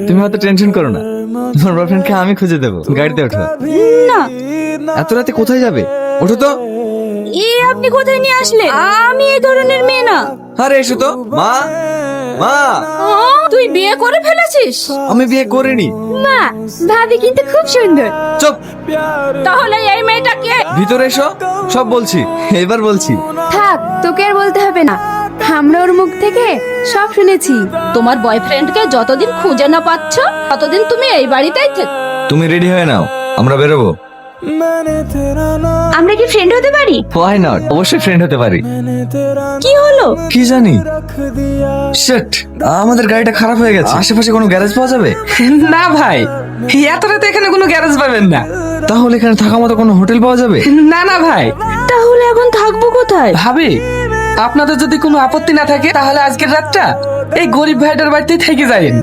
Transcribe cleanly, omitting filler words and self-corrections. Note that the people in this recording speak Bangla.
তুমি অত টেনশন করো না, তোমার বয়ফ্রেন্ডকে আমি খুঁজে দেবো। গাড়িতে ওঠো। না, এত রাতে কোথায় যাবে? ওঠো তো। আপনি কোথায় নিয়ে আসলেন? আমি এই ধরনের মেয়ে না। আরে এসো তো। মা, মা। তুই বিয়ে করে ফেলেছিস? আমি বিয়ে করিনি। মা, ভাবি কিন্তু খুব সুন্দর। চুপ। তাহলে এই মেয়েটাকে? ভিতরে এসো, সব বলছি। এবার বলছি। থাক, তোকে আর বলতে হবে না, আমরা ওর মুখ থেকে সব শুনেছি। তোমার বয়ফ্রেন্ডকে যতদিন খুঁজে না পাচ্ছ ততদিন তুমি এই বাড়িতেই থেকো। তুমি রেডি হয়ে নাও, আমরা বেরোবো। আমরা কি ফ্রেন্ড হতে পারি? হোয়াই নট, অবশ্যই ফ্রেন্ড হতে পারি। কি হলো? কি জানি। শিট, আমাদের গাড়িটা খারাপ হয়ে গেছে। আশেপাশে কোনো গ্যারেজ পাওয়া যাবে? না ভাই, এত রাতে এখানে কোনো গ্যারেজ পাবেন না। তাহলে এখানে থাকার মতো কোনো হোটেল পাওয়া যাবে? না না ভাই। তাহলে এখন থাকবো কোথায়? ভাবি, আপনাদের যদি কোনো আপত্তি না থাকে তাহলে আজকের রাতটা এই গরিব ভাইটার বাড়িতেই থেকে যাবেন।